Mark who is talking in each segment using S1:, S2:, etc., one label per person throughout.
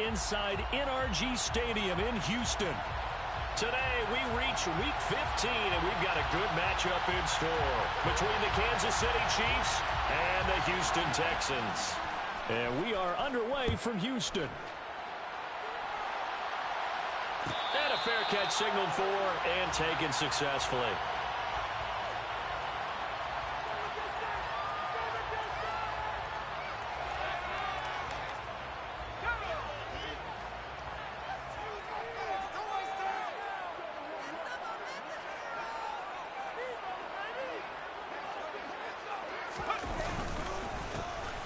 S1: inside NRG Stadium in Houston. Today, we reach Week 15, and we've got a good matchup in store between the Kansas City Chiefs and the Houston Texans. And we are underway from Houston. And a fair catch signaled for and taken successfully.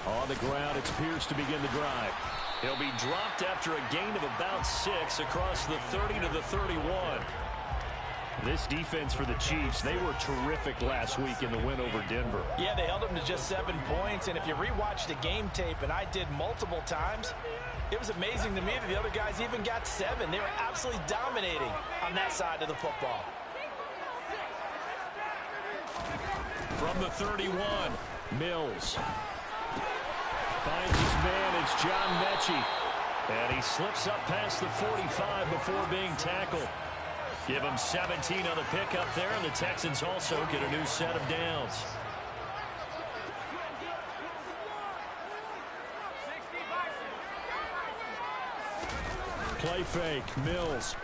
S1: On the ground, it's Pierce to begin the drive. He'll be dropped after a gain of about 6 across the 30 to the 31. This defense for the Chiefs, they were terrific last week in the win over Denver.
S2: Yeah, they held them to just 7 points, and if you rewatch the game tape, and I did multiple times, it was amazing to me that the other guys even got 7. They were absolutely dominating on that side of the football.
S1: From the 31, Mills. Finds his man, it's John Mechie. And he slips up past the 45 before being tackled. Give him 17 on the pickup there, and the Texans also get a new set of downs. Play fake, Mills.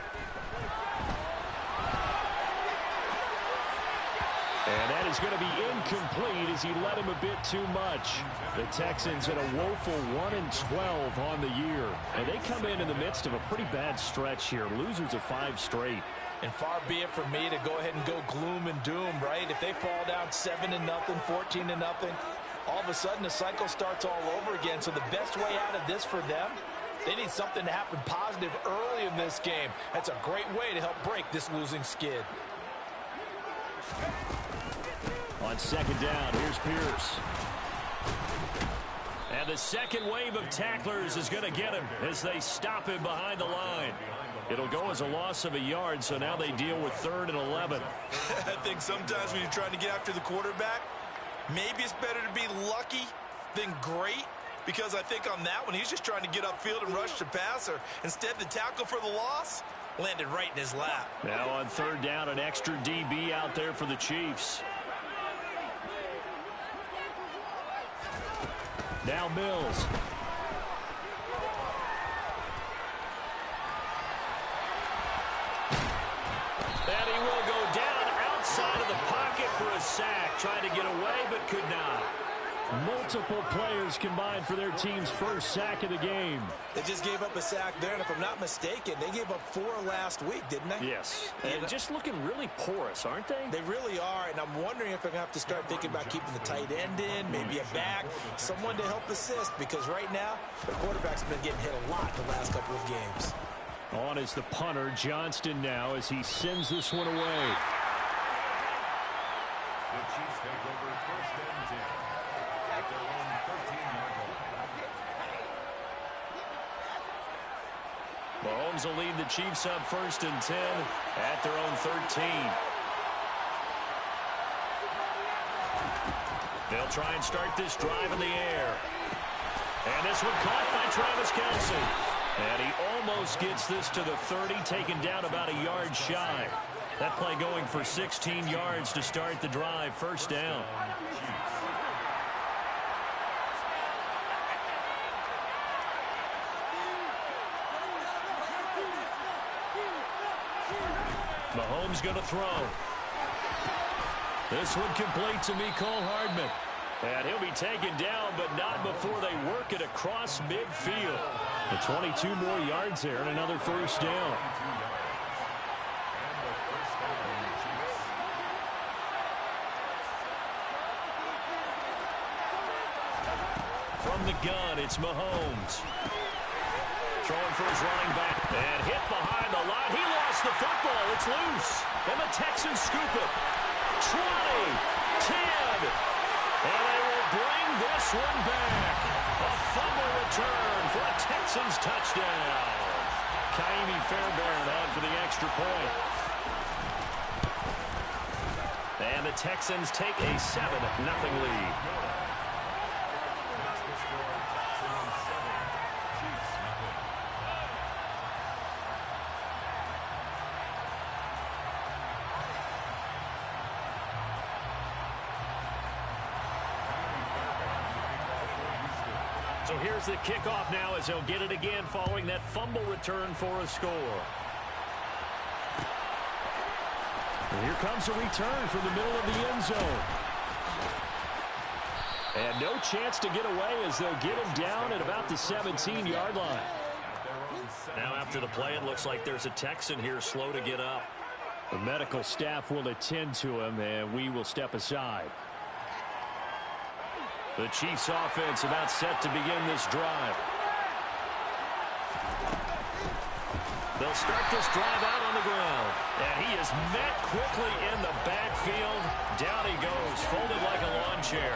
S1: And that is going to be incomplete as he led him a bit too much. The Texans at a woeful 1-12 on the year. And they come in the midst of a pretty bad stretch here. Losers of 5 straight.
S2: And far be it from me to go ahead and go gloom and doom, right? If they fall down 7-0, 14-0, all of a sudden the cycle starts all over again. So the best way out of this for them, they need something to happen positive early in this game. That's a great way to help break this losing skid.
S1: On second down, here's Pierce. And the second wave of tacklers is going to get him as they stop him behind the line. It'll go as a loss of a yard, so now they deal with 3rd and 11.
S3: I think sometimes when you're trying to get after the quarterback, maybe it's better to be lucky than great, because I think on that one, he's just trying to get upfield and rush the passer. Instead, the tackle for the loss landed right in his lap.
S1: Now on 3rd down, an extra DB out there for the Chiefs. Now Mills. And he will go down outside of the pocket for a sack. Trying to get away, but could not. Multiple players combined for their team's first sack of the game.
S2: They just gave up a sack there, and if I'm not mistaken, they gave up 4 last week, didn't they?
S1: Yes. And just looking really porous, aren't they?
S2: They really are, and I'm wondering if I'm going to have to start thinking about keeping the tight end in, maybe a back, someone to help assist, because right now, the quarterback's been getting hit a lot the last couple of games.
S1: On is the punter, Johnston now, as he sends this one away.
S4: The Chiefs take over 1st and 10 at their own 13-yard line.
S1: Mahomes will lead the Chiefs up 1st and 10 at their own 13. They'll try and start this drive in the air. And this one caught by Travis Kelce. And he almost gets this to the 30, taken down about a yard shy. That play going for 16 yards to start the drive, 1st down. Mahomes going to throw. This one complete to Mecole Hardman. And he'll be taken down, but not before they work it across midfield. The 22 more yards there and another 1st down. From the gun, it's Mahomes. Throwing for his running back. And hit behind the line. He lost the football. It's loose. And the Texans scoop it. 20, 10. And they will bring this one back. A fumble return for a Texans touchdown. Kaimi Fairbairn on for the extra point. And the Texans take a 7-0 lead. So here's the kickoff now as they'll get it again following that fumble return for a score. And here comes a return from the middle of the end zone. And no chance to get away as they'll get him down at about the 17-yard line. Now after the play, it looks like there's a Texan here slow to get up. The medical staff will attend to him, and we will step aside. The Chiefs offense about set to begin this drive. They'll start this drive out on the ground. And he is met quickly in the backfield. Down he goes, folded like a lawn chair.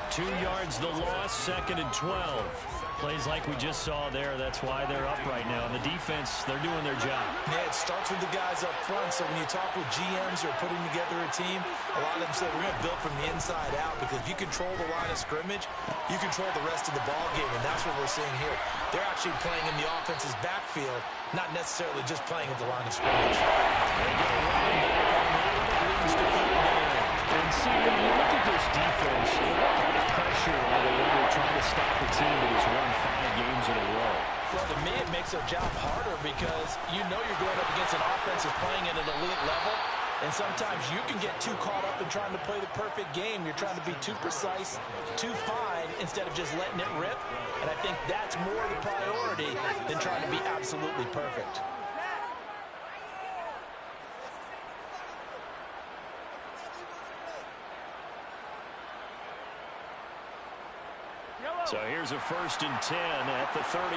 S1: 2 yards the loss, 2nd and 12. Plays like we just saw there. That's why they're up right now. And the defense, they're doing their job.
S2: Yeah, it starts with the guys up front. So when you talk with GMs or putting together a team, a lot of them say we're going to build from the inside out, because if you control the line of scrimmage, you control the rest of the ball game, and that's what we're seeing here. They're actually playing in the offense's backfield, not necessarily just playing at the line of scrimmage.
S1: And see, when you look at this defense, what kind of pressure are they under trying to stop a team that has won 5 games in a row?
S2: Well, to me, it makes their job harder, because you know you're going up against an offense that's playing at an elite level, and sometimes you can get too caught up in trying to play the perfect game. You're trying to be too precise, too fine, instead of just letting it rip, and I think that's more the priority than trying to be absolutely perfect.
S1: So here's a 1st and 10 at the 38.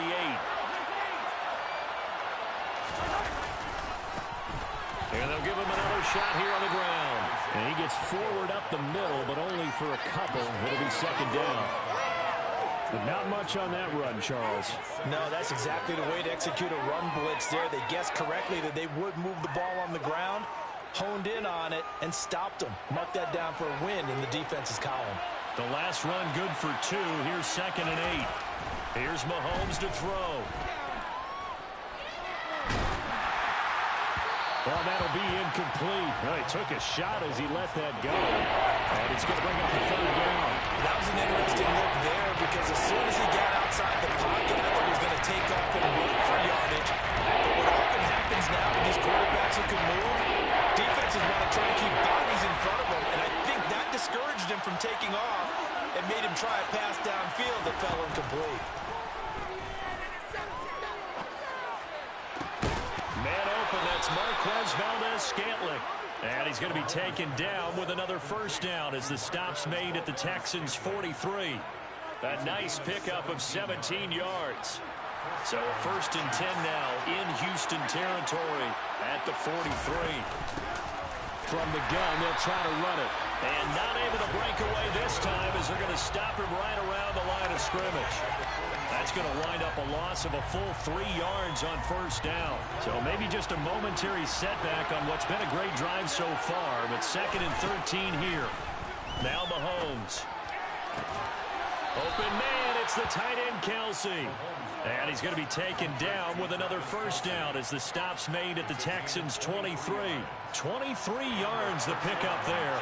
S1: And they'll give him another shot here on the ground. And he gets forward up the middle, but only for a couple. It'll be 2nd down. But not much on that run, Charles.
S2: No, that's exactly the way to execute a run blitz there. They guessed correctly that they would move the ball on the ground, honed in on it, and stopped them. Mark that down for a win in the defense's column.
S1: The last run good for 2. Here's 2nd and 8. Here's Mahomes to throw. Well, that'll be incomplete. Well, he took a shot as he let that go. And it's going to bring up the 3rd down.
S2: That was an interesting look there, because as soon as he got outside the pocket, I thought he was going to take off and run for yardage. But what often happens now with these quarterbacks who can move, defenses want to try to keep bodies in front of them, and I think that discouraged him from taking off and made him try a pass downfield that fell incomplete.
S1: Man open, that's Marquez Valdez-Scantling. And he's going to be taken down with another 1st down as the stop's made at the Texans' 43. A nice pickup of 17 yards. So a 1st and 10 now in Houston territory at the 43. From the gun, they'll try to run it. And not able to break away this time as they're going to stop him right around the line of scrimmage. That's going to wind up a loss of a full 3 yards on 1st down. So maybe just a momentary setback on what's been a great drive so far, but 2nd and 13 here. Now Mahomes. Open man, it's the tight end Kelsey. And he's going to be taken down with another 1st down as the stop's made at the Texans' 23. 23 yards the pickup there.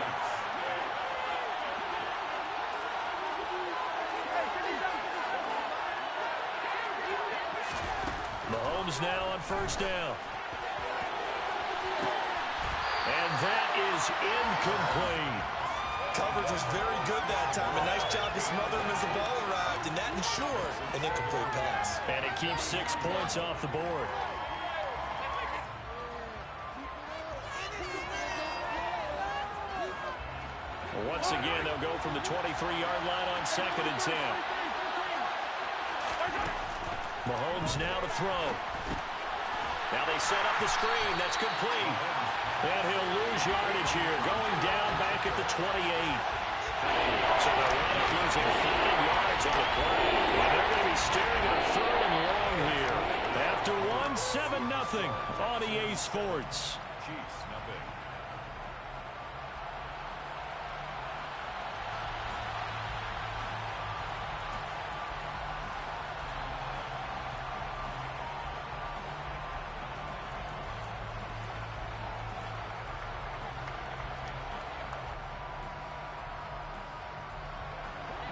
S1: Mahomes now on 1st down. And that is incomplete.
S2: Coverage was very good that time. A nice job to smother him as the ball arrived, and that ensured an incomplete pass.
S1: And it keeps 6 points off the board. Once again, they'll go from the 23-yard line on 2nd and 10. Mahomes now to throw. Now they set up the screen. That's complete. And he'll lose yardage here, going down back at the 28. So they'll wind up losing 5 yards on the play. And they're going to be staring at a 3rd and long here. After 7-0 on EA Sports.
S4: Chiefs, nothing.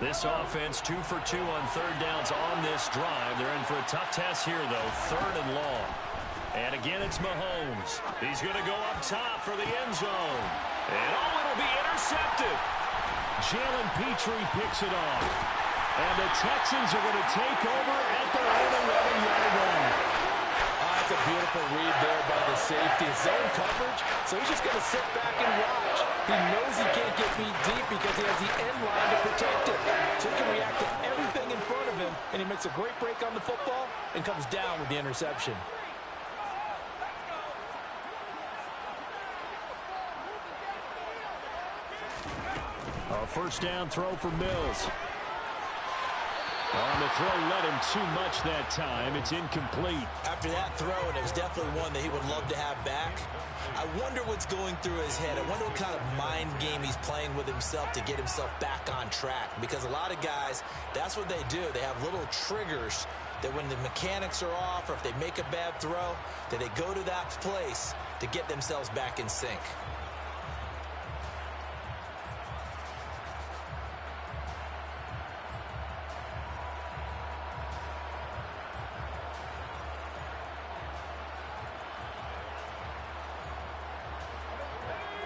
S1: This offense 2 for 2 on third downs on this drive. They're in for a tough test here, though. Third and long. And again, it's Mahomes. He's going to go up top for the end zone. And it'll be intercepted. Jalen Petrie picks it off. And the Texans are going to take over at their own 11-yard line.
S2: That's a beautiful read there by the safety. Zone coverage, so he's just going to sit back and watch. He knows he can't get beat deep because he has the end line to protect it. So he can react to everything in front of him, and he makes a great break on the football and comes down with the interception.
S1: A first down throw for Mills. On the throw, led him too much that time. It's incomplete.
S5: After that throw, and it was definitely one that he would love to have back, I wonder what's going through his head. I wonder what kind of mind game he's playing with himself to get himself back on track. Because a lot of guys, that's what they do. They have little triggers that when the mechanics are off or if they make a bad throw, that they go to that place to get themselves back in sync.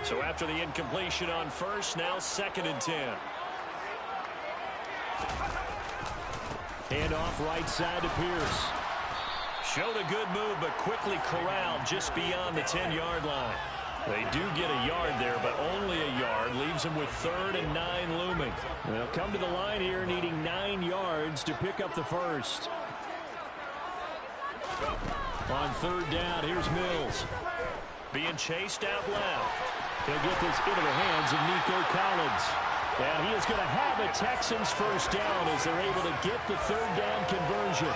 S1: So after the incompletion on first, now 2nd and 10. Hand off right side to Pierce. Showed a good move, but quickly corralled just beyond the 10-yard line. They do get a yard there, but only a yard. Leaves them with 3rd and 9 looming. They'll come to the line here needing 9 yards to pick up the first. On 3rd down, here's Mills. Being chased out left. He'll get this into the hands of Nico Collins. And he is going to have a Texans first down as they're able to get the 3rd down conversion.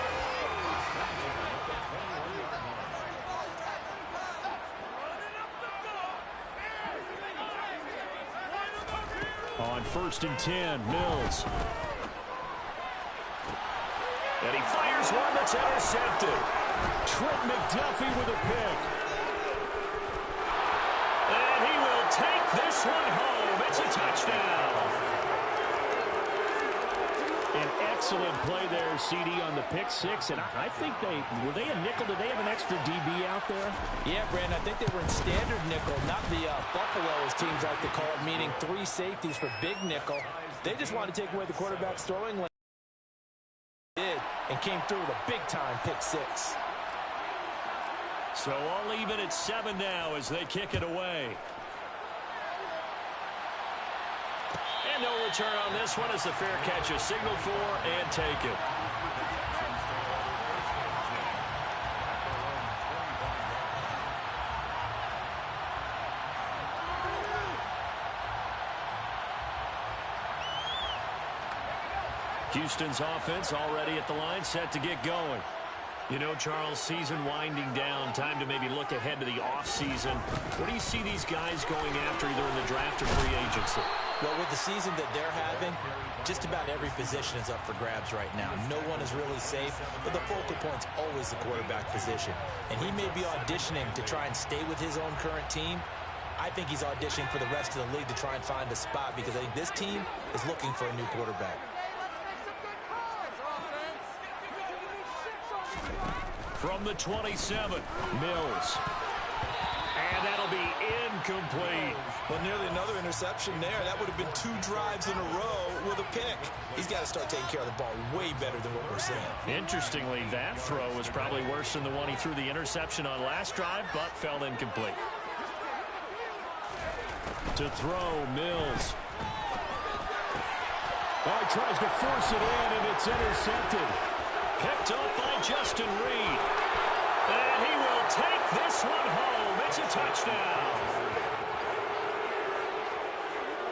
S1: On 1st and 10, Mills. And he fires one that's intercepted. Trent McDuffie with a pick. And he will take this one home. It's a touchdown. An excellent play there, CD, on the pick six. And I think were they a nickel? Did they have an extra DB out there?
S2: Yeah, Brandon, I think they were in standard nickel, not the Buffalo, as teams like to call it, meaning 3 safeties for big nickel. They just wanted to take away the quarterback's throwing lane. Did, and came through with a big-time pick six.
S1: So all even at 7 now as they kick it away. And no return on this one as the fair catch is signaled for and taken. Houston's offense already at the line, set to get going. You know, Charles, season winding down, time to maybe look ahead to the offseason. Where do you see these guys going after, either in the draft or free agency?
S5: Well, with the season that they're having, just about every position is up for grabs right now. No one is really safe, but the focal point's always the quarterback position. And he may be auditioning to try and stay with his own current team. I think he's auditioning for the rest of the league to try and find a spot because I think this team is looking for a new quarterback.
S1: From the 27, Mills. And that'll be incomplete.
S3: Well, nearly another interception there. That would have been 2 drives in a row with a pick. He's got to start taking care of the ball way better than what we're seeing.
S1: Interestingly, that throw was probably worse than the one he threw the interception on last drive, but fell incomplete. To throw, Mills. Oh, he tries to force it in, and it's intercepted. Picked up by Justin Reed. And he will take this one home. It's a touchdown.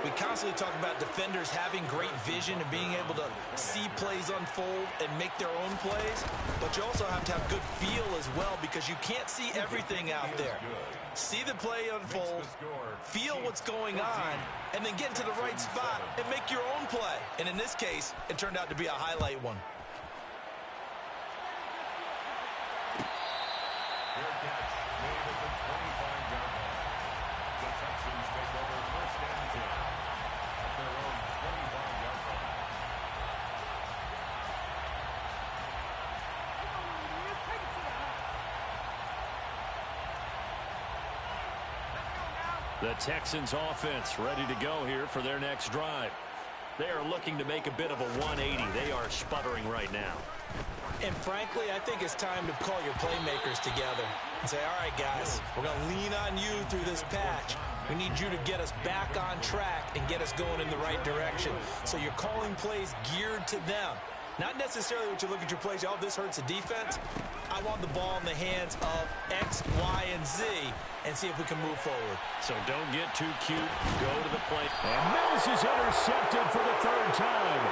S3: We constantly talk about defenders having great vision and being able to see plays unfold and make their own plays. But you also have to have good feel as well because you can't see everything out there. See the play unfold, feel what's going on, and then get into the right spot and make your own play. And in this case, it turned out to be a highlight one.
S1: The Texans offense ready to go here for their next drive. They are looking to make a bit of a 180. They are sputtering right now.
S5: And frankly, I think it's time to call your playmakers together and say, all right, guys, we're going to lean on you through this patch. We need you to get us back on track and get us going in the right direction. So you're calling plays geared to them. Not necessarily what you look at your plays, oh, this hurts the defense. I want the ball in the hands of X, Y, and Z and see if we can move forward.
S1: So don't get too cute. Go to the plate. And Mills is intercepted for the third time.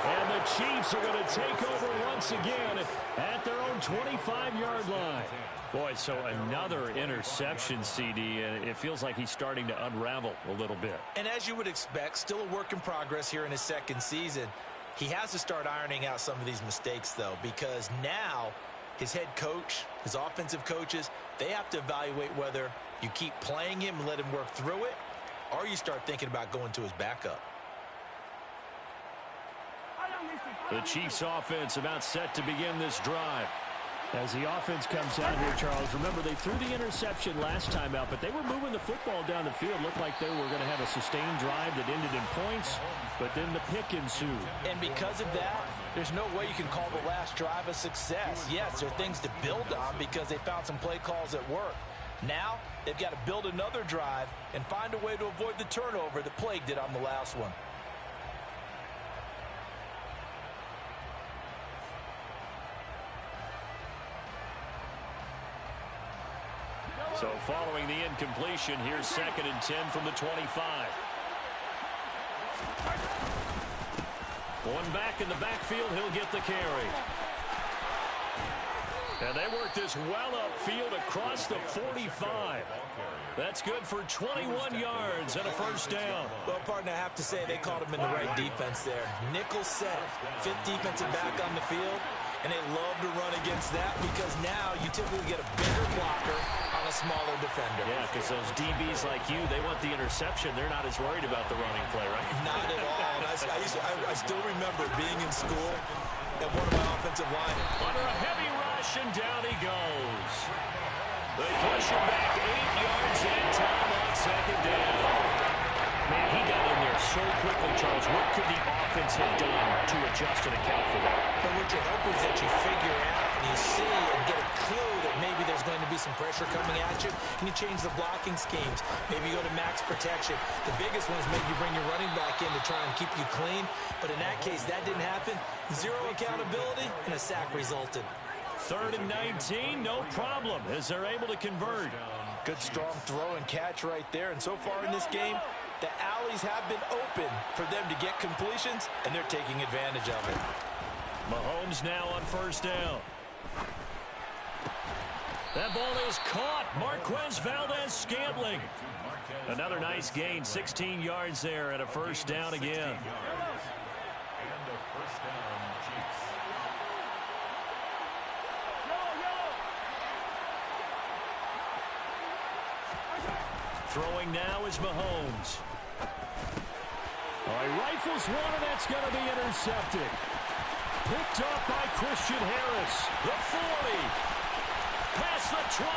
S1: And the Chiefs are going to take over once again at their own 25-yard line. Boy, so another interception, CD, and it feels like he's starting to unravel a little bit.
S5: And as you would expect, still a work in progress here in his second season. He has to start ironing out some of these mistakes, though, because now his head coach, his offensive coaches, they have to evaluate whether you keep playing him and let him work through it, or you start thinking about going to his backup.
S1: The Chiefs offense about set to begin this drive.
S6: As the offense comes out here, Charles, remember they threw the interception last time out, but they were moving the football down the field. Looked like they were going to have a sustained drive that ended in points, but then the pick ensued.
S2: And because of that, there's no way you can call the last drive a success. Yes, there are things to build on because they found some play calls that work. Now, they've got to build another drive and find a way to avoid the turnover that plagued it on the last one.
S1: So following the incompletion, here's 2nd and 10 from the 25. One back in the backfield, he'll get the carry. And they work this well upfield across the 45. That's good for 21 yards and a first down.
S5: Well, partner, I have to say they caught him in the right defense there. Nickel set, 5th defensive back on the field, and they love to run against that because now you typically get a bigger blocker on a smaller defender.
S1: Yeah, because those DBs like you, they want the interception. They're not as worried about the running play, right?
S5: Not at all. I still remember being in school and one of my offensive linemen.
S1: Under a heavy rush, and down he goes. They push him back 8 yards in time on 2nd down. Man, he got in there so quickly, Charles. What could the offense have done to adjust and account for that?
S5: And what you're hoping is that you figure out and you see and get a clue that maybe there's going to be some pressure coming at you, and you change the blocking schemes. Maybe you go to max protection. The biggest one is maybe you bring your running back in to try and keep you clean. But in that case, that didn't happen. Zero accountability, and a sack resulted.
S1: 3rd and 19, no problem, as they're able to convert.
S2: Good strong throw and catch right there. And so far in this game, the alleys have been open for them to get completions, and they're taking advantage of it.
S1: Mahomes now on 1st down. That ball is caught. Marquez Valdez-Scantling. Another nice gain, 16 yards there, and a 1st down again. Throwing now is Mahomes.
S6: He rifles one, and that's going to be intercepted. Picked up by Christian Harris.
S1: The 40. Past the 20.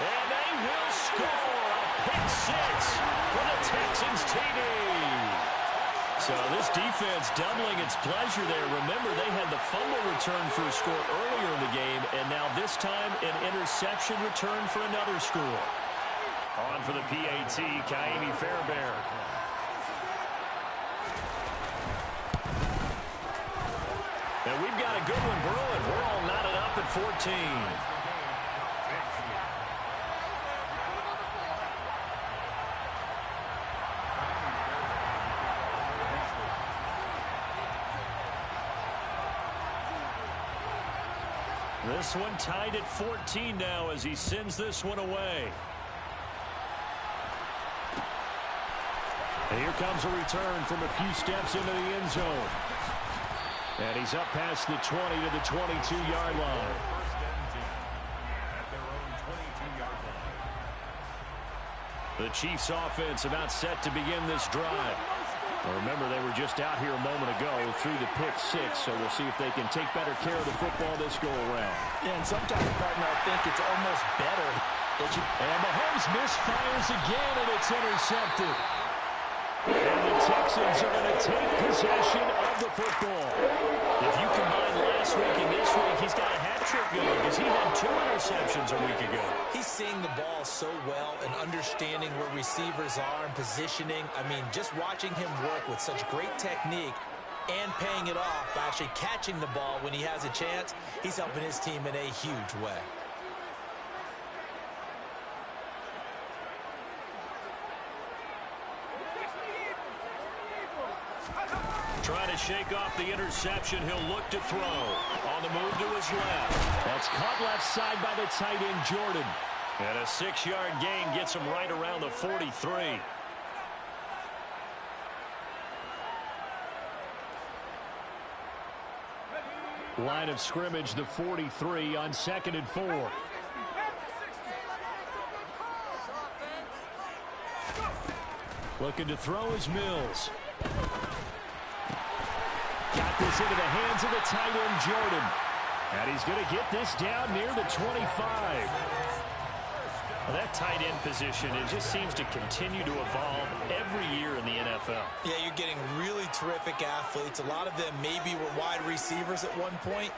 S1: And they will score a pick 6 for the Texans TD. So this defense doubling its pleasure there. Remember, they had the fumble return for a score earlier in the game, and now this time an interception return for another score. On for the PAT, Kaimi Fairbairn. And we've got a good one brewing. We're all knotted up at 14. This one tied at 14 now as he sends this one away. And here comes a return from a few steps into the end zone. And he's up past the 20 to the 22-yard line. The Chiefs offense about set to begin this drive. Well, remember, they were just out here a moment ago through the pick 6, so we'll see if they can take better care of the football this go around.
S2: Yeah, and sometimes, partner, I think it's almost better
S6: And Mahomes misfires again, and it's intercepted. And the Texans are going to take possession of the football. If you combine last week and this week, he's got a hat trick going because he had 2 interceptions a week ago.
S5: He's seeing the ball so well and understanding where receivers are and positioning. I mean, just watching him work with such great technique and paying it off by actually catching the ball when he has a chance, he's helping his team in a huge way.
S1: Trying to shake off the interception. He'll look to throw. On the move to his left.
S6: That's caught left side by the tight end, Jordan.
S1: And a 6-yard gain gets him right around the 43.
S6: Line of scrimmage, the 43 on 2nd and 4. Looking to throw is Mills. Got this into the hands of the tight end, Jordan. And he's going to get this down near the 25.
S1: Well, that tight end position, it just seems to continue to evolve every year in the NFL.
S5: Yeah, you're getting really terrific athletes. A lot of them maybe were wide receivers at one point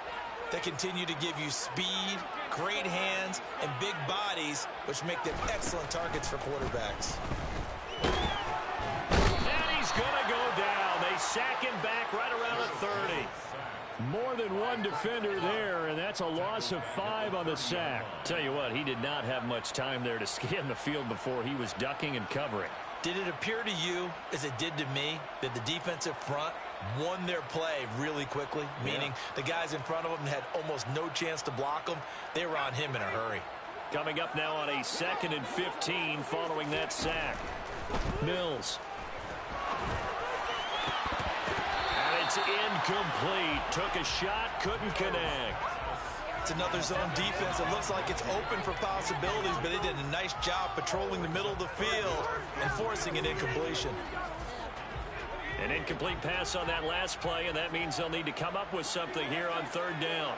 S5: that continue to give you speed, great hands, and big bodies, which make them excellent targets for quarterbacks.
S1: And he's going to go down. They sack him back right around the 30.
S6: More than one defender there, and that's a loss of 5 on the sack.
S1: Tell you what, he did not have much time there to scan the field before he was ducking and covering.
S5: Did it appear to you, as it did to me, that the defensive front won their play really quickly? Meaning the guys in front of them had almost no chance to block them. They were on him in a hurry.
S1: Coming up now on a 2nd and 15 following that sack.
S6: Mills.
S1: It's incomplete. Took a shot, couldn't connect.
S5: It's another zone defense. It looks like it's open for possibilities, but they did a nice job patrolling the middle of the field and forcing an incompletion.
S1: An incomplete pass on that last play, and that means they'll need to come up with something here on 3rd down.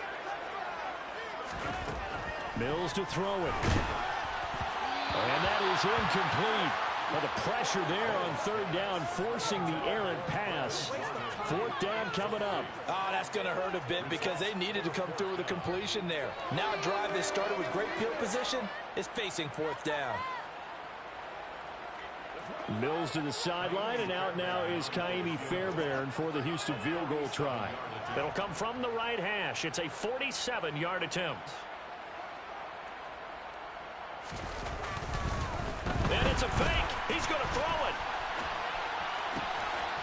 S6: Mills to throw it. And that is incomplete. Well, the pressure there on 3rd down, forcing the errant pass. 4th down coming up.
S2: Oh, that's going to hurt a bit because they needed to come through with a completion there. Now a drive they started with great field position is facing 4th down.
S6: Mills to the sideline, and out now is Kaimi Fairbairn for the Houston field goal try.
S1: It'll come from the right hash. It's a 47-yard attempt. And it's a fake. He's going to throw it.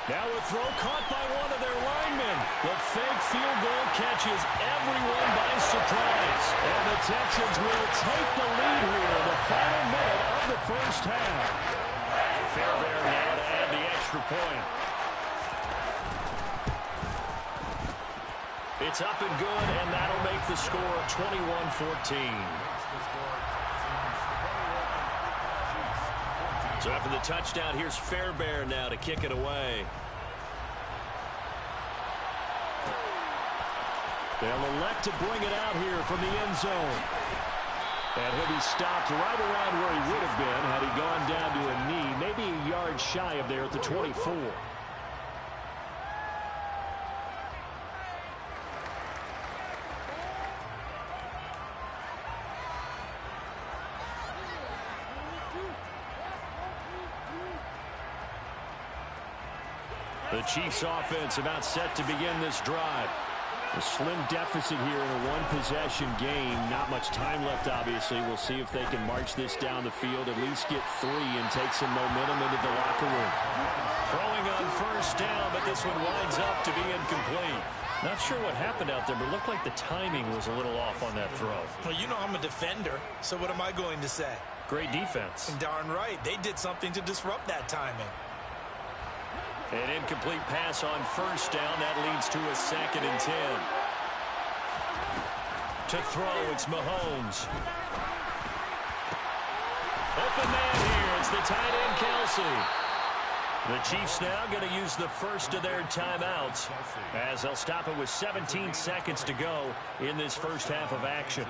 S6: Now a throw caught by one of their linemen. The fake field goal catches everyone by surprise. And the Texans will take the lead here in the final minute of the first half.
S1: Fairbairn now to add the extra point. It's up and good, and that'll make the score 21-14. So after the touchdown, here's Fairbairn now to kick it away.
S6: They'll elect to bring it out here from the end zone. And he'll be stopped right around where he would have been had he gone down to a knee, maybe a yard shy of there at the 24.
S1: The Chiefs offense about set to begin this drive.
S6: A slim deficit here in a one-possession game. Not much time left, obviously. We'll see if they can march this down the field, at least get 3 and take some momentum into the locker room.
S1: Throwing on 1st down, but this one winds up to be incomplete. Not sure what happened out there, but it looked like the timing was a little off on that throw.
S5: Well, you know I'm a defender, so what am I going to say?
S1: Great defense.
S5: And darn right, they did something to disrupt that timing.
S1: An incomplete pass on 1st down. That leads to a 2nd and 10. To throw, it's Mahomes. Open man here. It's the tight end, Kelsey. The Chiefs now going to use the first of their timeouts as they'll stop it with 17 seconds to go in this first half of action.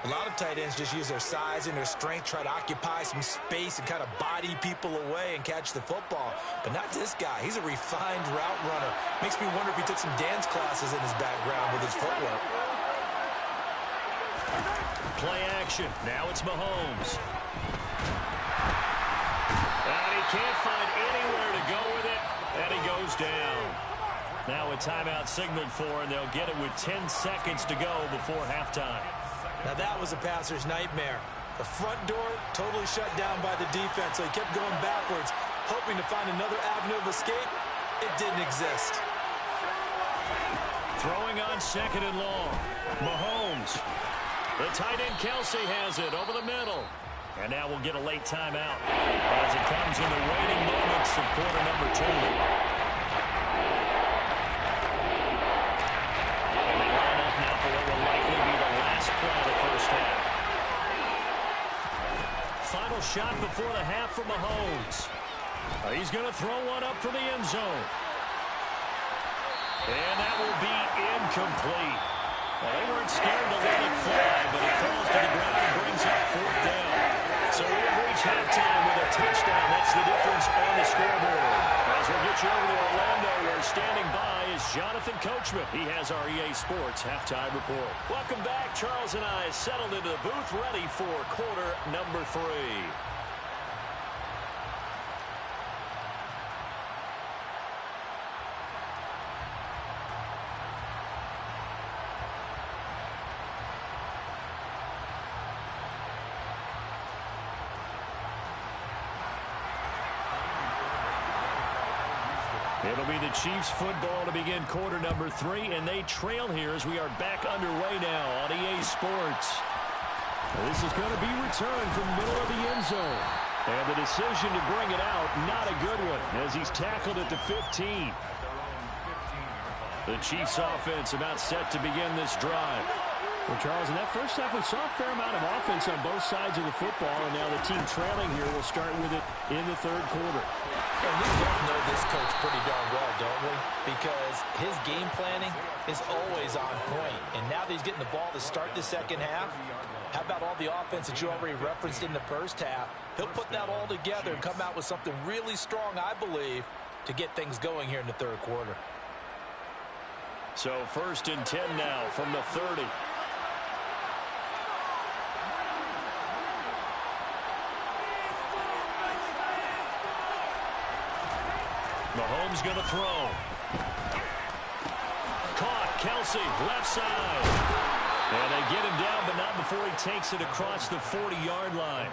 S5: A lot of tight ends just use their size and their strength, try to occupy some space and kind of body people away and catch the football. But not this guy. He's a refined route runner. Makes me wonder if he took some dance classes in his background with his footwork.
S1: Play action. Now it's Mahomes. And he can't find anywhere to go with it. And he goes down. Now a timeout signaled for, and they'll get it with 10 seconds to go before halftime.
S5: Now that was a passer's nightmare. The front door totally shut down by the defense, so he kept going backwards, hoping to find another avenue of escape. It didn't exist.
S1: Throwing on second and long. Mahomes. The tight end Kelsey has it over the middle. And now we'll get a late timeout as it comes in the waning moments of quarter number 2. And they line up now for what will likely be the last play of the first half. Final shot before the half for Mahomes. He's going to throw one up for the end zone. And that will be incomplete. Well, they weren't scared to let it fly, but it falls to the ground and brings up fourth down. So we've reached halftime with a touchdown. That's the difference on the scoreboard. As we'll get you over to Orlando, where standing by is Jonathan Coachman. He has our EA Sports halftime report. Welcome back. Charles and I settled into the booth, ready for quarter number 3. It'll be the Chiefs football to begin quarter number 3, and they trail here as we are back underway now on EA Sports. This is going to be returned from the middle of the end zone. And the decision to bring it out, not a good one, as he's tackled at the 15. The Chiefs offense about set to begin this drive. Well, Charles, in that first half, we saw a fair amount of offense on both sides of the football, and now the team trailing here will start with it in the third quarter.
S2: And we both know this coach pretty darn well, don't we? Because his game planning is always on point. And now that he's getting the ball to start the second half, how about all the offense that you already referenced in the first half? He'll put that all together and come out with something really strong, I believe, to get things going here in the third quarter.
S1: So 1st and 10 now from the 30. Mahomes going to throw. Caught. Kelsey, left side. And they get him down, but not before he takes it across the 40-yard line.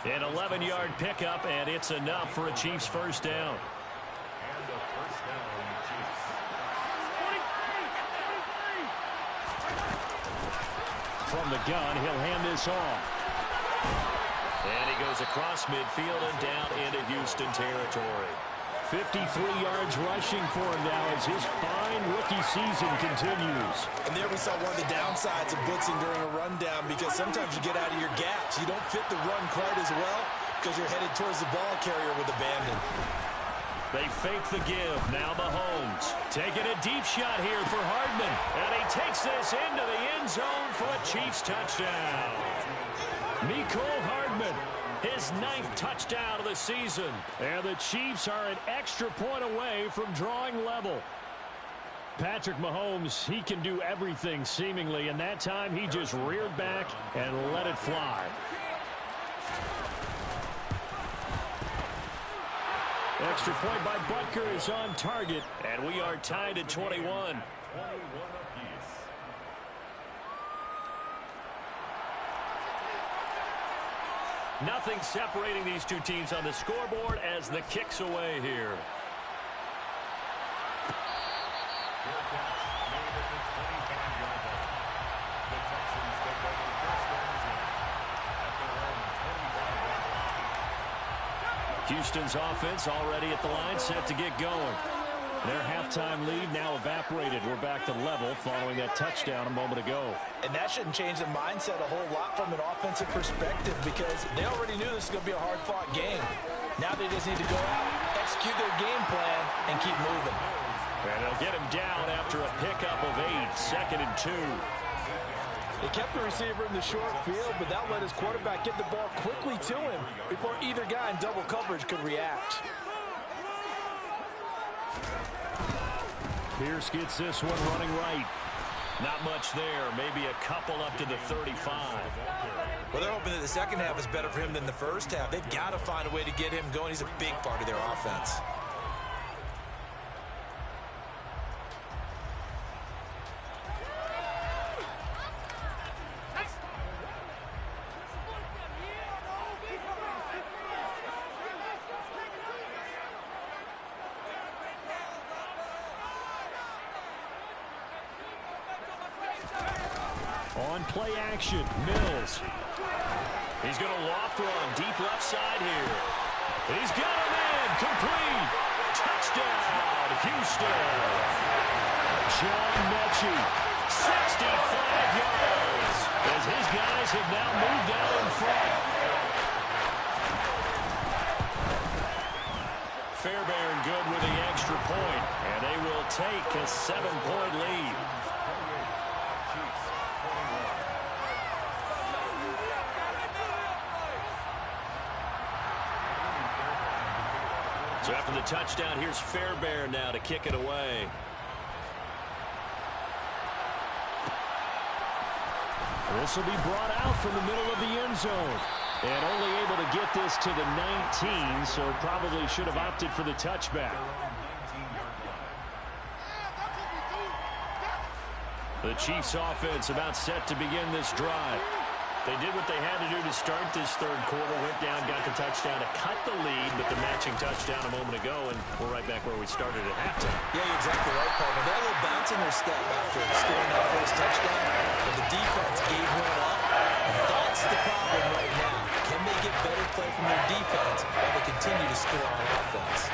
S1: An 11-yard pickup, and it's enough for a Chiefs first down. From the gun, he'll hand this off. And he goes across midfield and down into Houston territory. 53 yards rushing for him now as his fine rookie season continues.
S5: And there we saw one of the downsides of blitzing during a rundown, because sometimes you get out of your gaps. You don't fit the run quite as well because you're headed towards the ball carrier with abandon.
S1: They fake the give. Now Mahomes taking a deep shot here for Hardman. And he takes this into the end zone for a Chiefs touchdown. Mecole Hardman, his 9th touchdown of the season. And the Chiefs are an extra point away from drawing level. Patrick Mahomes, he can do everything seemingly, and that time he just reared back and let it fly. Extra point by Butker is on target, and we are tied at 21.
S4: 21 apiece.
S1: Nothing separating these two teams on the scoreboard as the kick's away here. Houston's offense already at the line, set to get going. Their halftime lead now evaporated. We're back to level following that touchdown a moment ago.
S2: And that shouldn't change the mindset a whole lot from an offensive perspective, because they already knew this was going to be a hard-fought game. Now they just need to go out, execute their game plan, and keep moving.
S1: And they'll get him down after a pickup of 8, 2nd and 2.
S2: He kept the receiver in the short field, but that let his quarterback get the ball quickly to him before either guy in double coverage could react.
S6: Pierce gets this one running right. Not much there. Maybe a couple up to the 35.
S5: Well, they're hoping that the second half is better for him than the first half. They've got to find a way to get him going. He's a big part of their offense.
S6: On play action, Mills.
S1: He's going to loft one deep left side here. He's got him in. Complete. Touchdown, Houston.
S6: John Mechie.
S1: 65 yards as his guys have now moved out in front. Fairbairn good with the extra point, and they will take a 7-point lead. So after the touchdown, here's Fairbairn now to kick it away.
S6: This will be brought out from the middle of the end zone. And only able to get this to the 19, so probably should have opted for the touchback. The Chiefs offense about set to begin this drive. They did what they had to do to start this third quarter, went down, got the touchdown to cut the lead, but the matching touchdown a moment ago, and we're right back where we started at halftime.
S5: Yeah, you're exactly right, partner. They had a little bounce in their step after scoring that first touchdown, but the defense gave one up, and that's the problem right now. Can they get better play from their defense while they continue to score on offense?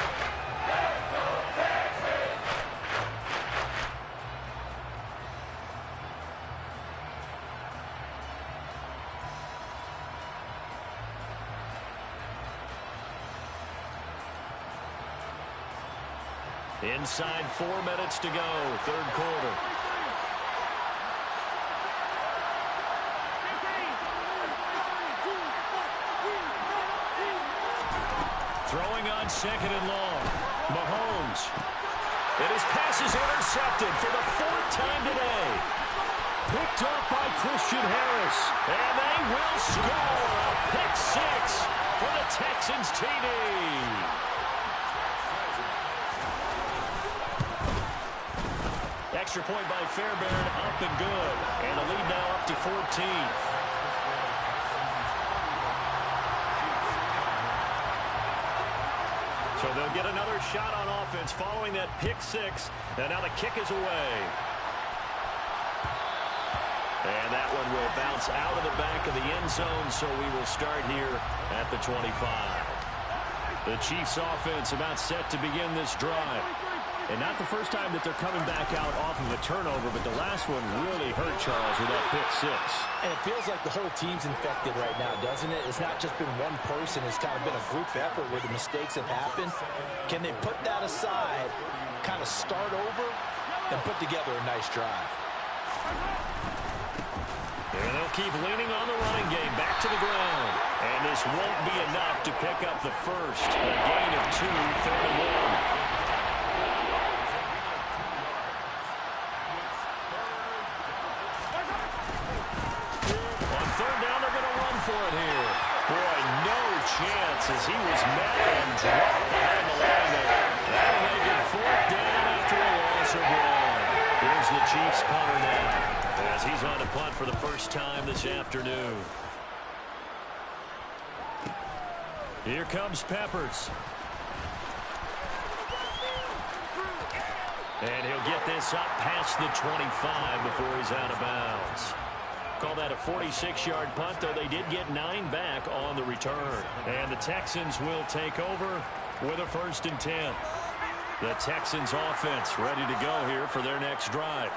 S1: Inside 4 minutes to go, third quarter. Throwing on second and long. Mahomes. And his pass is intercepted for the 4th time today. Picked up by Christian Harris. And they will score a pick 6 for the Texans TD. Extra point by Fairbairn, up and good. And the lead now up to 14. So they'll get another shot on offense following that pick 6. And now the kick is away. And that one will bounce out of the back of the end zone, so we will start here at the 25. The Chiefs offense about set to begin this drive. And not the first time that they're coming back out off of a turnover, but the last one really hurt Charles with that pick 6.
S2: And it feels like the whole team's infected right now, doesn't it? It's not just been one person. It's kind of been a group effort where the mistakes have happened. Can they put that aside, kind of start over, and put together a nice drive?
S1: And they'll keep leaning on the running game back to the ground. And this won't be enough to pick up the first. A gain of 2, 3rd and 1. Chance as he was met and dropped behind the line there. That'll make it 4th down after a loss of 1. Here's the Chiefs punter now as he's on to punt for the first time this afternoon. Here comes Peppers. And he'll get this up past the 25 before he's out of bounds. Call that a 46-yard punt, though they did get 9 back on the return. And the Texans will take over with a 1st and 10. The Texans offense ready to go here for their next drive.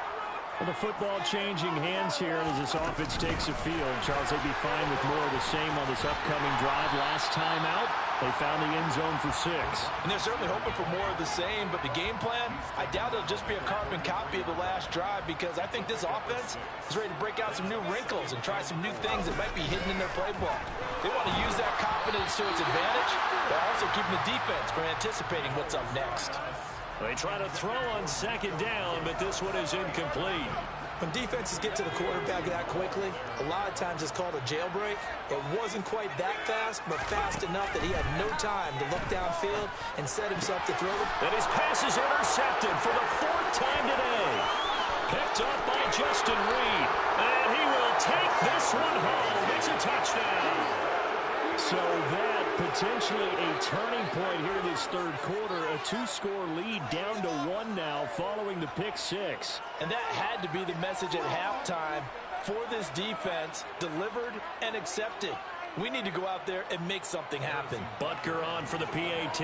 S6: Well, the football changing hands here as this offense takes a field. Charles, they'd be fine with more of the same on this upcoming drive. Last time out, they found the end zone for 6.
S2: And they're certainly hoping for more of the same, but the game plan, I doubt it'll just be a carbon copy of the last drive, because I think this offense is ready to break out some new wrinkles and try some new things that might be hidden in their playbook. They want to use that confidence to its advantage, while also keeping the defense from anticipating what's up next.
S1: They try to throw on second down, but this one is incomplete.
S5: When defenses get to the quarterback that quickly, a lot of times it's called a jailbreak. It wasn't quite that fast, but fast enough that he had no time to look downfield and set himself to throw it.
S1: And his pass is intercepted for the 4th time today. Picked up by Justin Reed. And he will take this one home. It's a touchdown.
S6: So that potentially a turning point here in this third quarter. A 2-score lead down to 1 now following the pick 6.
S2: And that had to be the message at halftime for this defense, delivered and accepted. We need to go out there and make something happen.
S1: Butker on for the PAT.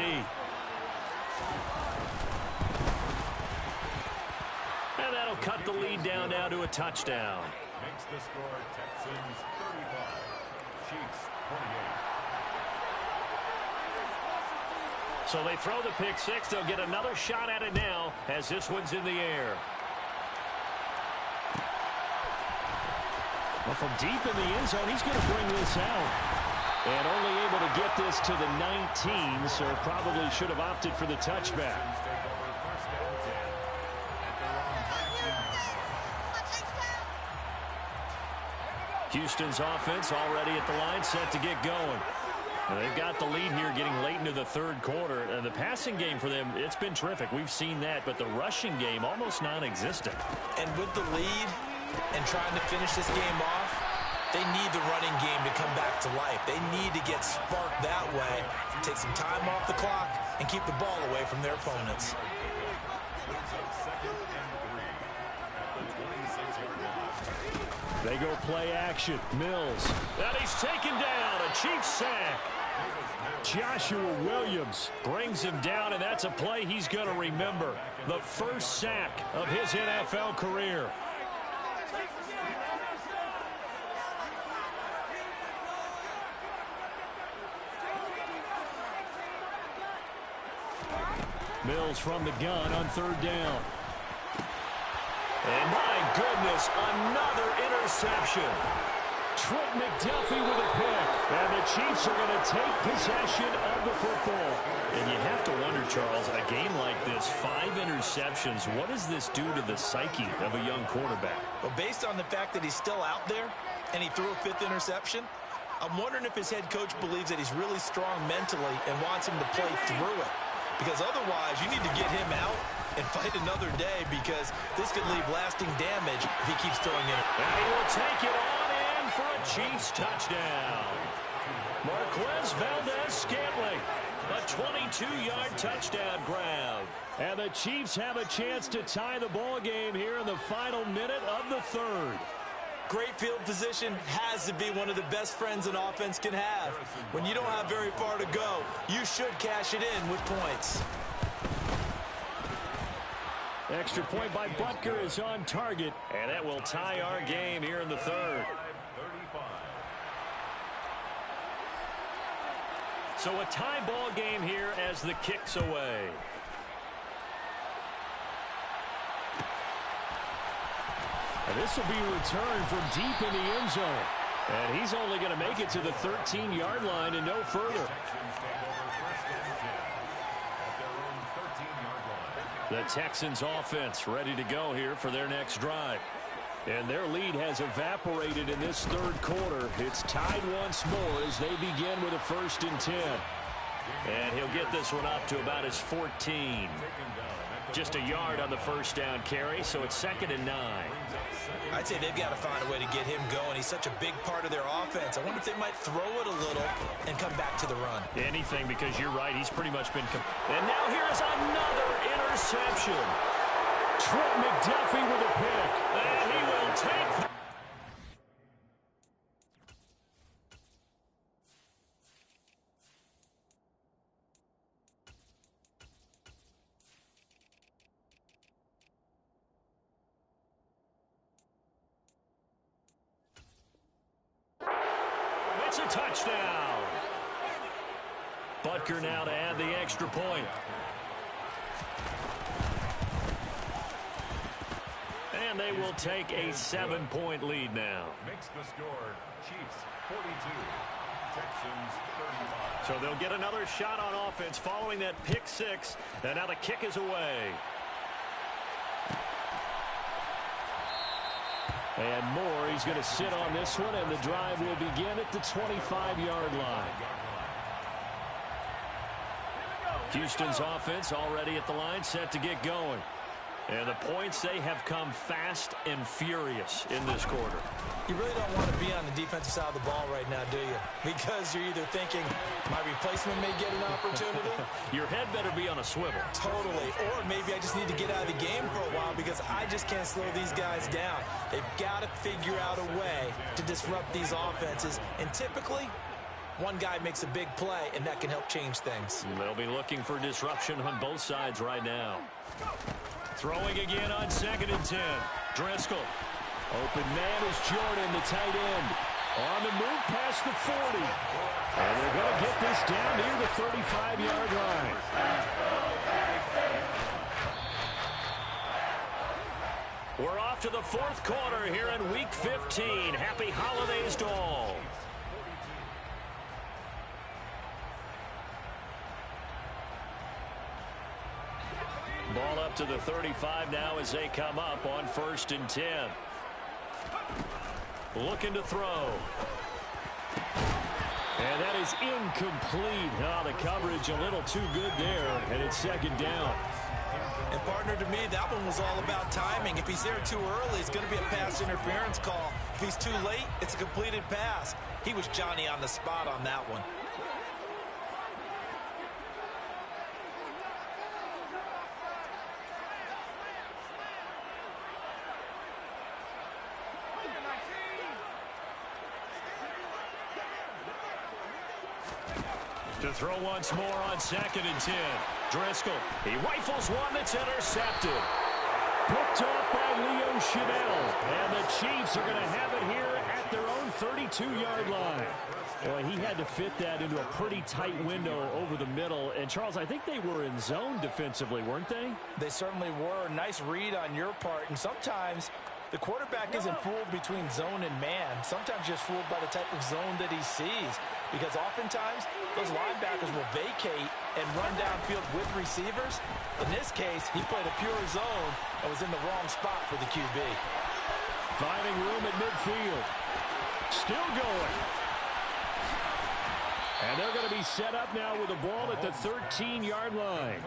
S1: And that'll cut the lead down now to a touchdown.
S4: Makes the score Texans 35, Chiefs 28.
S1: So they throw the pick 6. They'll get another shot at it now as this one's in the air.
S6: Well, from deep in the end zone, he's going to bring this out. And only able to get this to the 19, so probably should have opted for the touchback.
S1: Houston's offense already at the line, set to get going. Well, they've got the lead here getting late into the third quarter. The passing game for them, it's been terrific. We've seen that, but the rushing game almost non-existent.
S5: And with the lead and trying to finish this game off, they need the running game to come back to life. They need to get sparked that way, take some time off the clock, and keep the ball away from their opponents.
S6: They go play action. Mills.
S1: And he's taken down. A Chiefs sack.
S6: Joshua Williams
S1: Brings him down, and that's a play he's going to remember. The first sack of his NFL career.
S6: Mills from the gun on 3rd down.
S1: And my goodness, another interception.
S6: Trent McDuffie with a pick. And the Chiefs are going to take possession of the football.
S1: And you have to wonder, Charles, a game like this, 5 interceptions, what does this do to the psyche of a young quarterback?
S5: Well, based on the fact that he's still out there and he threw a 5th interception, I'm wondering if his head coach believes that he's really strong mentally and wants him to play through it. Because otherwise, you need to get him out and fight another day, because this could leave lasting damage if he keeps throwing it.
S1: And he will take it on in for a Chiefs touchdown. Marquez Valdez-Scantling, a 22-yard touchdown grab.
S6: And the Chiefs have a chance to tie the ball game here in the final minute of the third.
S5: Great field position has to be one of the best friends an offense can have. When you don't have very far to go, you should cash it in with points.
S6: Extra point by Butker is on target.
S1: And that will tie our game here in the third. So a tie ball game here as the kick's away.
S6: And this will be returned from deep in the end zone. And he's only going to make it to the 13-yard line and no further.
S1: The Texans offense ready to go here for their next drive.
S6: And their lead has evaporated in this third quarter. It's tied once more as they begin with a 1st and 10.
S1: And he'll get this one up to about his 14. Just a yard on the first down carry, so it's 2nd and 9.
S5: I'd say they've got to find a way to get him going. He's such a big part of their offense. I wonder if they might throw it a little and come back to the run.
S1: Anything, because you're right, he's pretty much been... And now here's another interception.
S6: Trent McDuffie with a pick.
S1: And he will take... It's a touchdown. Butker now to add the extra point. And they will take a 7-point lead now.
S4: Makes the score Chiefs 42, Texans 35.
S1: So they'll get another shot on offense following that pick six. And now the kick is away.
S6: And Moore, he's going to sit on this one, and the drive will begin at the 25-yard line. Houston's offense already at the line, set to get going. And the points, they have come fast and furious in this quarter.
S5: You really don't want to be on the defensive side of the ball right now, do you? Because you're either thinking, my replacement may get an opportunity.
S1: Your head better be on a swivel.
S5: Totally. Or maybe I just need to get out of the game for a while because I just can't slow these guys down. They've got to figure out a way to disrupt these offenses. And typically, one guy makes a big play, and that can help change things.
S1: They'll be looking for disruption on both sides right now. Throwing again on 2nd and 10. Driscoll.
S6: Open man is Jordan, the tight end. On the move past the 40. And they're going to get this down near the 35-yard line.
S1: We're off to the 4th quarter here in Week 15. Happy holidays to all. Ball up to the 35 now as they come up on 1st and 10. Looking to throw.
S6: And that is incomplete. Oh, the coverage a little too good there, and it's 2nd down.
S5: And partner, to me, that one was all about timing. If he's there too early, it's going to be a pass interference call. If he's too late, it's a completed pass. He was Johnny on the spot on that one.
S1: To throw once more on 2nd and 10. Driscoll. He rifles one that's intercepted.
S6: Picked up by Leo Chanel. And the Chiefs are going to have it here at their own 32-yard line. Well, he had to fit that into a pretty tight window over the middle. And, Charles, I think they were in zone defensively, weren't they?
S2: They certainly were. Nice read on your part. And sometimes the quarterback isn't fooled between zone and man. Sometimes just fooled by the type of zone that he sees. Because oftentimes, those linebackers will vacate and run downfield with receivers. In this case, he played a pure zone and was in the wrong spot for the QB.
S6: Finding room at midfield. Still going. And they're going to be set up now with the ball at the 13-yard line.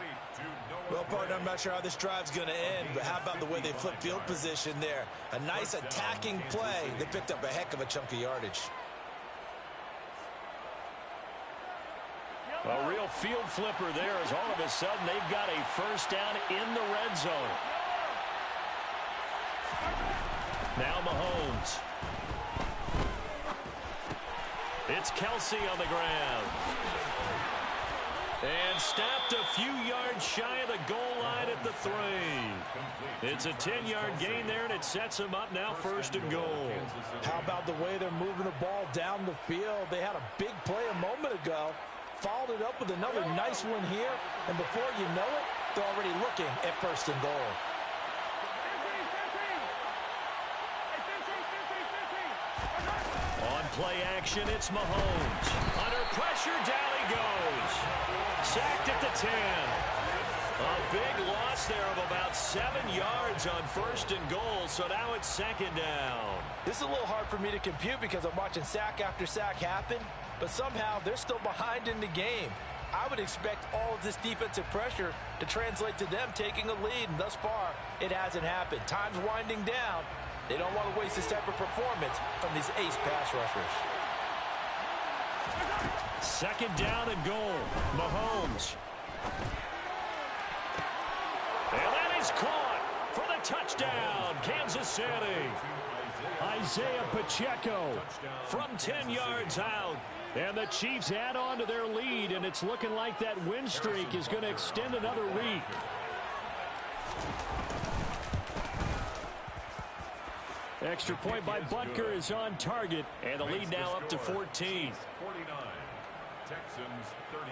S5: Well, partner, I'm not sure how this drive's going to end, but how about the way they flip field position there? A nice attacking play. They picked up a heck of a chunk of yardage.
S1: A real field flipper there as all of a sudden they've got a first down in the red zone. Now Mahomes. It's Kelsey on the ground. And stopped a few yards shy of the goal line at the 3. It's a 10-yard gain there, and it sets them up now 1st and goal.
S2: How about the way they're moving the ball down the field? They had a big play a moment ago. Followed it up with another nice one here. And before you know it, they're already looking at 1st and goal.
S1: On play action, it's Mahomes. Under pressure, down he goes. Sacked at the 10. A big loss there of about 7 yards on 1st and goal, so now it's 2nd down.
S2: This is a little hard for me to compute because I'm watching sack after sack happen, but somehow they're still behind in the game. I would expect all of this defensive pressure to translate to them taking a lead, and thus far, it hasn't happened. Time's winding down. They don't want to waste this type of performance from these ace pass rushers.
S1: 2nd down and goal. Mahomes. And that is caught for the touchdown, Kansas City.
S6: Isaiah Pacheco
S1: from 10 yards out.
S6: And the Chiefs add on to their lead, and it's looking like that win streak is going to extend another week. Extra point by Butker is on target.
S1: And the lead now up to 14.
S4: 49. Texans 35.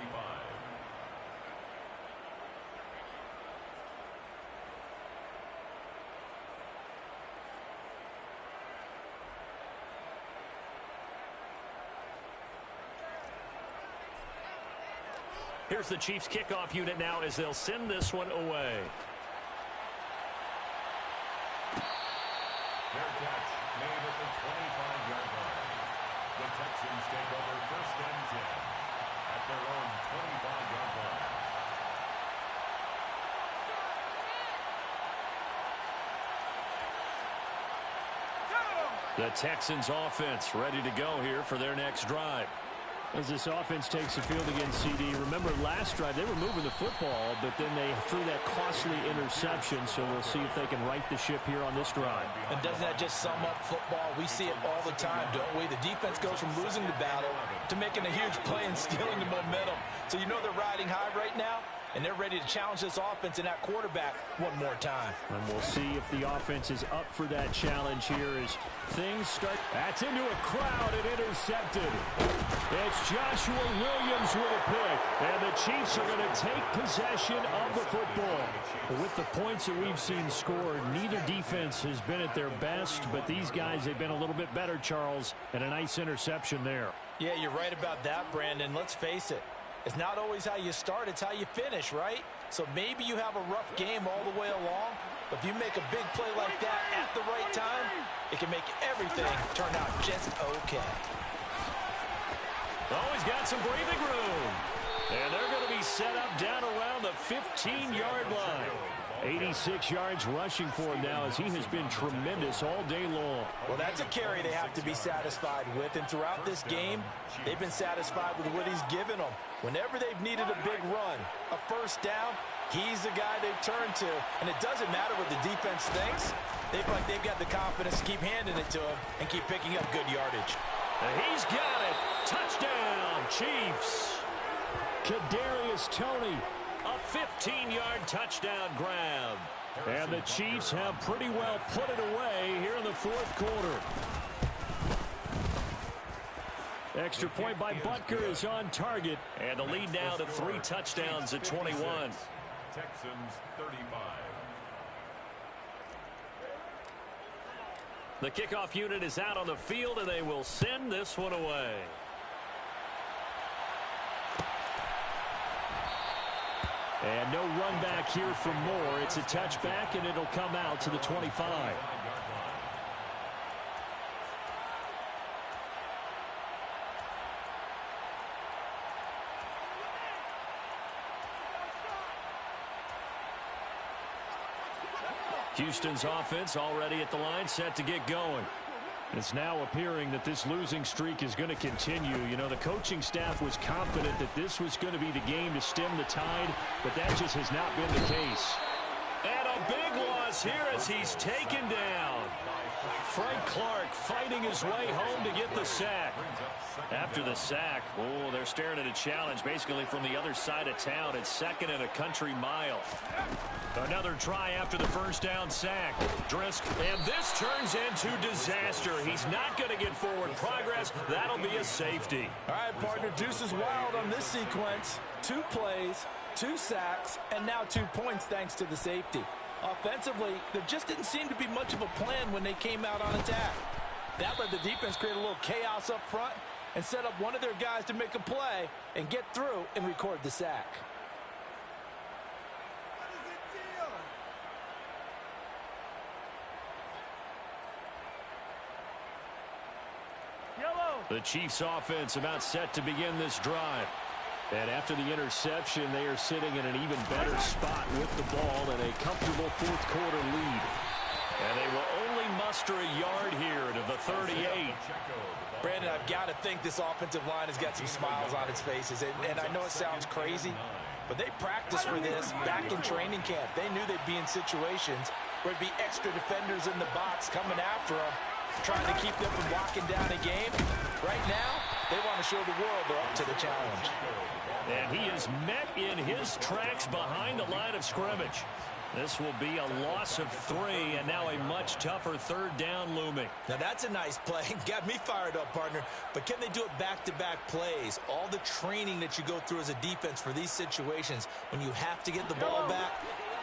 S1: Here's the Chiefs kickoff unit now as they'll send this one away.
S4: Fair catch made at the 25-yard line. The Texans take over first and 10 at their own 25-yard line.
S1: The Texans offense ready to go here for their next drive.
S6: As this offense takes the field against CD, remember last drive they were moving the football, but then they threw that costly interception, so we'll see if they can right the ship here on this drive.
S2: And doesn't that just sum up football? We see it all the time, don't we? The defense goes from losing the battle to making a huge play and stealing the momentum. So you know they're riding high right now, and they're ready to challenge this offense and that quarterback one more time.
S6: And we'll see if the offense is up for that challenge here as things start. That's into a crowd and intercepted. It's Joshua Williams with a pick. And the Chiefs are going to take possession of the football. With the points that we've seen scored, neither defense has been at their best, but these guys, they've been a little bit better, Charles, and a nice interception there.
S2: Yeah, you're right about that, Brandon. Let's face it. It's not always how you start, it's how you finish, right? So maybe you have a rough game all the way along, but if you make a big play like that at the right time, it can make everything turn out just okay.
S1: Always got some breathing room. And they're going to be set up down around the 15-yard line.
S6: 86 yards rushing for him now as he has been tremendous all day long.
S2: Well, that's a carry they have to be satisfied with, and throughout this game, they've been satisfied with what he's given them. Whenever they've needed a big run, a first down, he's the guy they've turned to. And it doesn't matter what the defense thinks. They feel like they've got the confidence to keep handing it to him and keep picking up good yardage.
S1: And he's got it. Touchdown, Chiefs.
S6: Kadarius Toney.
S1: A 15-yard touchdown grab.
S6: And the Chiefs have pretty well put it away here in the fourth quarter. Extra point by Butker is on target.
S1: And the lead now to 3 touchdowns at 21.
S4: Texans 35.
S1: The kickoff unit is out on the field, and they will send this one away.
S6: And no run back here for Moore. It's a touchback, and it'll come out to the 25.
S1: Houston's offense already at the line, set to get going.
S6: It's now appearing that this losing streak is going to continue. You know, the coaching staff was confident that this was going to be the game to stem the tide, but that just has not been the case.
S1: And a big loss here as he's taken down. Frank Clark fighting his way home to get the sack. After the sack, oh, they're staring at a challenge basically from the other side of town. It's second and a country mile. Another try after the first down sack. Drisk, and this turns into disaster. He's not going to get forward progress. That'll be a safety.
S2: All right, partner, deuce is wild on this sequence. 2 plays, 2 sacks, and now 2 points thanks to the safety. Offensively, there just didn't seem to be much of a plan when they came out on attack. That let the defense create a little chaos up front and set up one of their guys to make a play and get through and record the sack.
S1: The Chiefs offense about set to begin this drive.
S6: And after the interception, they are sitting in an even better spot with the ball and a comfortable fourth quarter lead.
S1: And they will only muster a yard here to the 38.
S2: Brandon, I've got to think this offensive line has got some smiles on its faces. And I know it sounds crazy, but they practiced for this back in training camp. They knew they'd be in situations where it'd be extra defenders in the box coming after them, trying to keep them from locking down a game. Right now, they want to show the world they're up to the challenge.
S1: And he is met in his tracks behind the line of scrimmage. This will be a loss of 3, and now a much tougher third down looming.
S5: Now that's a nice play. Got me fired up, partner. But can they do it back-to-back plays? All the training that you go through as a defense for these situations, when you have to get the ball back,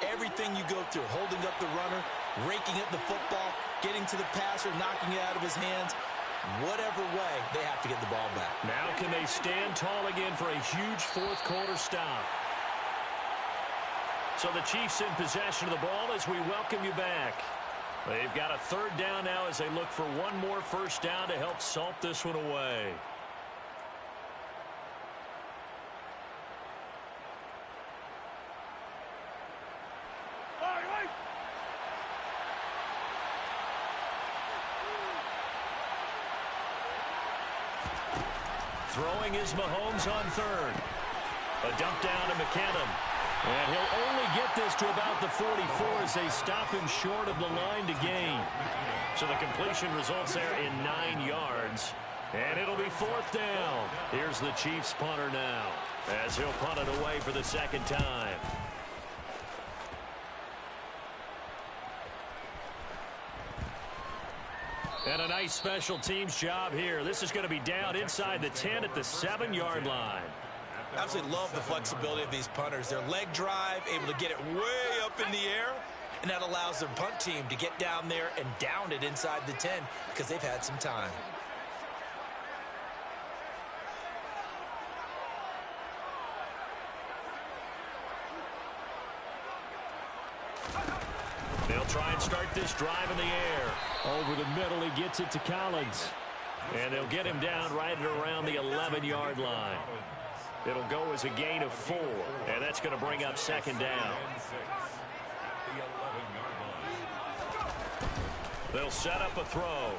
S5: everything you go through, holding up the runner, raking up the football, getting to the passer, knocking it out of his hands, whatever way, they have to get the ball back.
S1: Now can they stand tall again for a huge fourth-quarter stop? So the Chiefs in possession of the ball as we welcome you back. They've got a third down now as they look for one more first down to help salt this one away. Throwing is Mahomes on third. A dump down to McKinnon. And he'll only get this to about the 44 as they stop him short of the line to gain. So the completion results there in 9 yards. And it'll be fourth down. Here's the Chiefs punter now as he'll punt it away for the second time. And a nice special teams job here. This is going to be down inside the 10 at the 7-yard line.
S5: Absolutely love the flexibility of these punters. Their leg drive, able to get it way up in the air, and that allows their punt team to get down there and down it inside the 10 because they've had some time.
S1: They'll try and start this drive in the air. Over the middle, he gets it to Collins. And they'll get him down right at around the 11-yard line. It'll go as a gain of 4, and that's going to bring up second down. They'll set up a throw.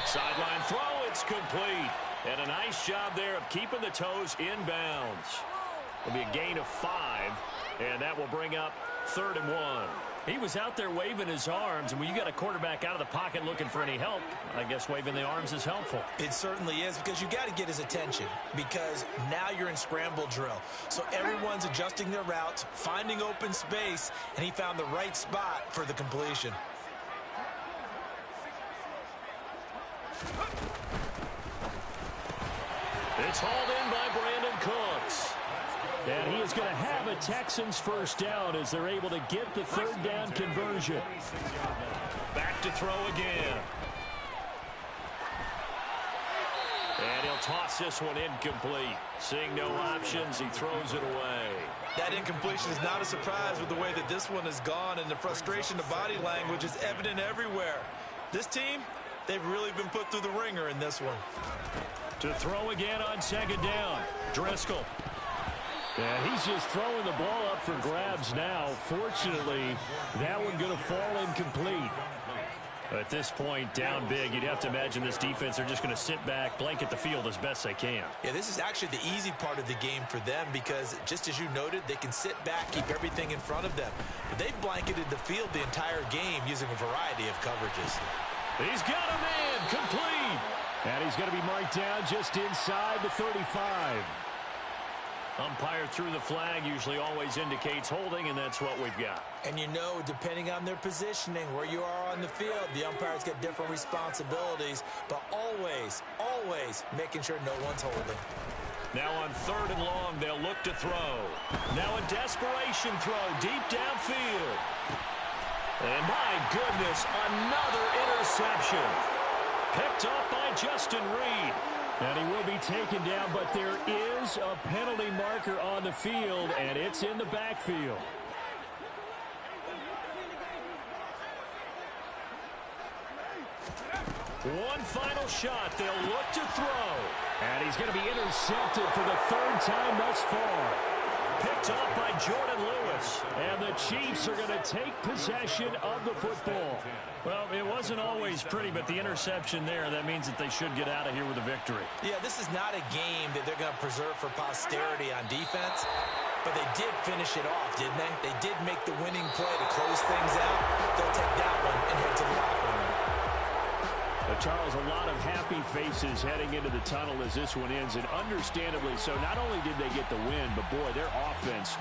S1: Sideline throw, it's complete. And a nice job there of keeping the toes inbounds. It'll be a gain of 5, and that will bring up 3rd and 1. He was out there waving his arms, and when you got a quarterback out of the pocket looking for any help, I guess waving the arms is helpful.
S5: It certainly is, because you got to get his attention, because now you're in scramble drill. So everyone's adjusting their routes, finding open space, and he found the right spot for the completion.
S1: It's hauled in by Brandon Cooks. And he is going to have a Texans first down as they're able to get the third down conversion. Back to throw again. And he'll toss this one incomplete. Seeing no options, he throws it away.
S3: That incompletion is not a surprise with the way that this one has gone, and the frustration, the body language is evident everywhere. This team, they've really been put through the ringer in this one.
S1: To throw again on second down, Driscoll. And he's just throwing the ball up for grabs now. Fortunately, that one going to fall incomplete. At this point, down big, you'd have to imagine this defense are just going to sit back, blanket the field as best they can.
S5: Yeah, this is actually the easy part of the game for them because, just as you noted, they can sit back, keep everything in front of them. But they've blanketed the field the entire game using a variety of coverages.
S1: He's got a man, complete. And he's going to be marked down just inside the 35. Umpire threw the flag, usually always indicates holding, and that's what we've got.
S5: And you know, depending on their positioning, where you are on the field, the umpires get different responsibilities, but always, always making sure no one's holding.
S1: Now on 3rd and long, they'll look to throw. Now a desperation throw deep downfield. And my goodness, another interception. Picked up by Justin Reed. And he will be taken down, but there is a penalty marker on the field, and it's in the backfield. One final shot. They'll look to throw. And he's going to be intercepted for the 3rd time thus far. Picked up by Jordan Lewis. And the Chiefs are going to take possession of the football. Well, it wasn't always pretty, but the interception there, that means that they should get out of here with a victory.
S5: Yeah, this is not a game that they're going to preserve for posterity on defense, but they did finish it off, didn't they? They did make the winning play to close things out. They'll take that one and head to the locker room.
S6: Charles, a lot of happy faces heading into the tunnel as this one ends, and understandably so. Not only did they get the win, but, boy, their offense